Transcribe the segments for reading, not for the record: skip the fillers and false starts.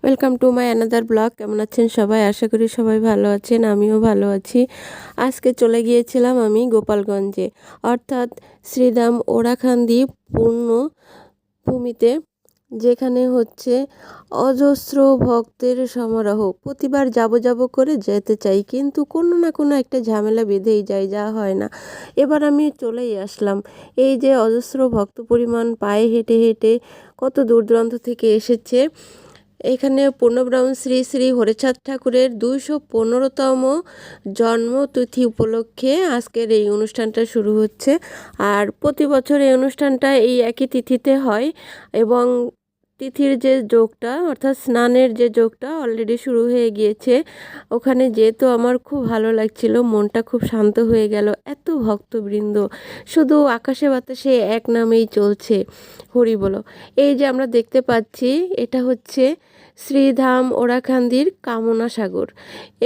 Welcome to my another blog. কেমন আছেন সবাই? আশা করি সবাই ভালো আছেন, আমিও ভালো আছি। আজকে চলে গিয়েছিলাম আমি গোপালগঞ্জে, অর্থাৎ শ্রীধাম ওরাকান্দি পূর্ণভূমিতে, যেখানে হচ্ছে অজস্র ভক্তের সমারোহ। প্রতিবার যাব যাব করে যেতে চাই, কিন্তু কোনো না কোনো একটা ঝামেলা বেঁধেই যায়, যা হয় না। এবার আমি চলেই আসলাম। এই যে অজস্র ভক্ত পরিমাণ পায়ে হেঁটে হেঁটে কত দূর দূরান্ত থেকে এসেছে। এখানে পূর্ণব্রহ্ম শ্রী শ্রী হরিচাঁদ ঠাকুরের 215তম জন্মতিথি উপলক্ষে আজকের এই অনুষ্ঠানটা শুরু হচ্ছে। আর প্রতি বছর এই অনুষ্ঠানটা এই একই তিথিতে হয়, এবং তিথির যে যোগটা অর্থাৎ স্নানের যে যোগটা অলরেডি শুরু হয়ে গিয়েছে। ওখানে যেহেতু আমার খুব ভালো লাগছিল, মনটা খুব শান্ত হয়ে গেল। এত ভক্তবৃন্দ, শুধু আকাশে বাতাসে এক নামেই চলছে হরি বলো। এই যে আমরা দেখতে পাচ্ছি, এটা হচ্ছে শ্রীধাম ওরাকান্দির কামনা সাগর।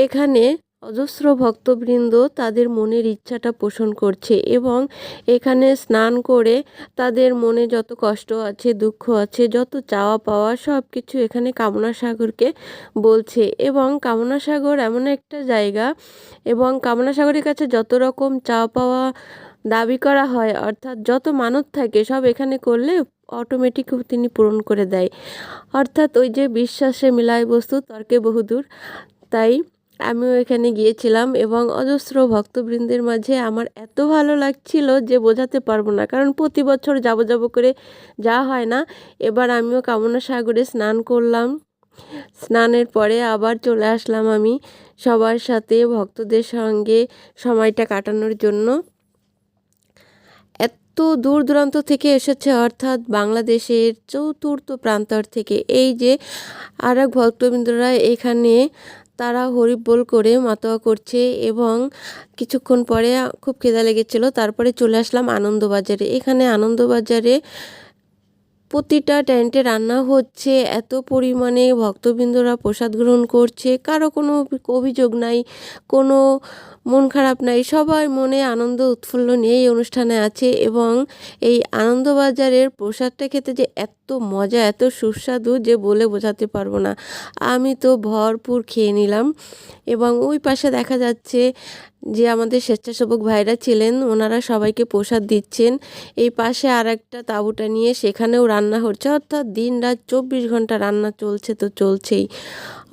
এখানে অজস্র ভক্তবৃন্দ তাদের মনের ইচ্ছাটা পোষণ করছে, এবং এখানে স্নান করে তাদের মনে যত কষ্ট আছে, দুঃখ আছে, যত চাওয়া পাওয়া সব কিছু এখানে কামনা সাগরকে বলছে। এবং কামনা সাগর এমন একটা জায়গা, এবং কামনা সাগরের কাছে যত রকম চাওয়া পাওয়া দাবি করা হয়, অর্থাৎ যত মানত থাকে সব এখানে করলে অটোমেটিক তিনি পূরণ করে দেয়। অর্থাৎ ওই যে বিশ্বাসে মিলায় বস্তু তর্কে বহুদূর। তাই আমিও এখানে গিয়েছিলাম, এবং অজস্র ভক্তবৃন্দের মাঝে আমার এত ভালো লাগছিল যে বোঝাতে পারবো না, কারণ প্রতি বছর যাব যাব করে যা হয় না। এবার আমিও কামনা সাগরে স্নান করলাম। স্নানের পরে আবার চলে আসলাম আমি সবার সাথে ভক্তদের সঙ্গে সময়টা কাটানোর জন্য। এত দূর দূরান্ত থেকে এসেছে, অর্থাৎ বাংলাদেশের চতুর্থ প্রান্তর থেকে। এই যে আর এক ভক্তবৃন্দরা এখানে তারা হরিবোল করে মাতোয়া করছে, এবং কিছুক্ষণ পরে খুব খিদা লেগেছিল, তারপরে চলে আসলাম আনন্দবাজারে। এখানে আনন্দবাজারে প্রতিটা টেন্টে রান্না হচ্ছে, এত পরিমাণে ভক্তবৃন্দরা প্রসাদ গ্রহণ করছে, কারো কোনো অভিযোগ নাই, কোনো মন খারাপ নাই, সবাই মনে আনন্দ উৎফুল্ল নিয়ে এই অনুষ্ঠানে আছে। এবং এই আনন্দবাজারের প্রসাদটা খেতে যে এত মজা, এত সুস্বাদু যে বলে বোঝাতে পারবো না। আমি তো ভরপুর খেয়ে নিলাম। এবং ওই পাশে দেখা যাচ্ছে যে আমাদের স্বেচ্ছাসেবক ভাইরা ছিলেন, ওনারা সবাইকে প্রসাদ দিচ্ছেন। এই পাশে আর একটা তাঁবুটা নিয়ে সেখানেও রান্না হচ্ছে, অর্থাৎ দিন রাত 24 ঘন্টা রান্না চলছে তো চলছেই।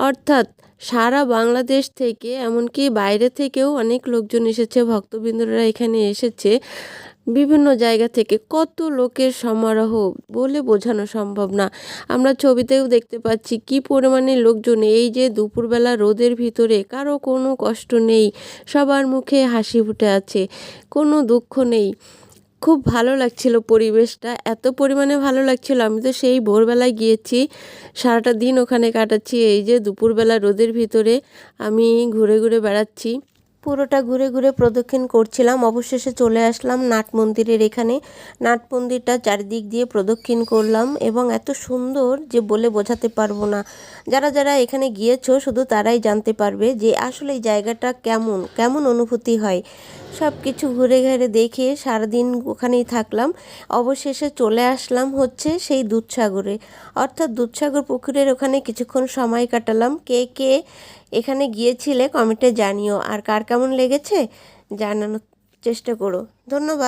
অর্থাৎ সারা বাংলাদেশ থেকে, এমনকি বাইরে থেকেও অনেক লোকজন এসেছে, ভক্তবৃন্দরা এখানে এসেছে বিভিন্ন জায়গা থেকে। কত লোকের সমারোহ বলে বোঝানো সম্ভব না। আমরা ছবিতেও দেখতে পাচ্ছি কি পরিমাণে লোকজন। এই যে দুপুরবেলা রোদের ভিতরে কারো কোনো কষ্ট নেই, সবার মুখে হাসি ফুটে আছে, কোনো দুঃখ নেই। খুব ভালো লাগছিল পরিবেশটা, এত পরিমাণে ভালো লাগছিল। আমি তো সেই ভোরবেলায় গিয়েছি, সারাটা দিন ওখানে কাটাচ্ছি। এই যে দুপুরবেলা রোদের ভিতরে আমি ঘুরে ঘুরে বেড়াচ্ছি, পুরোটা ঘুরে ঘুরে প্রদক্ষিণ করছিলাম। অবশেষে চলে আসলাম নাট মন্দিরের এখানে। নাট মন্দিরটা চারিদিক দিয়ে প্রদক্ষিণ করলাম, এবং এত সুন্দর যে বলে বোঝাতে পারবো না। যারা যারা এখানে গিয়েছো শুধু তারাই জানতে পারবে যে আসলে এই জায়গাটা কেমন কেমন অনুভূতি হয়। সব কিছু ঘুরে ঘুরে দেখে সারাদিন ওখানেই থাকলাম। অবশেষে চলে আসলাম হচ্ছে সেই দুধসাগরে, অর্থাৎ দুধসাগর পুকুরের ওখানে কিছুক্ষণ সময় কাটালাম। কে কে এখানে গিয়েছিলে কমেন্টে জানিও, আর কার কেমন লেগেছে জানানোর চেষ্টা করো। ধন্যবাদ।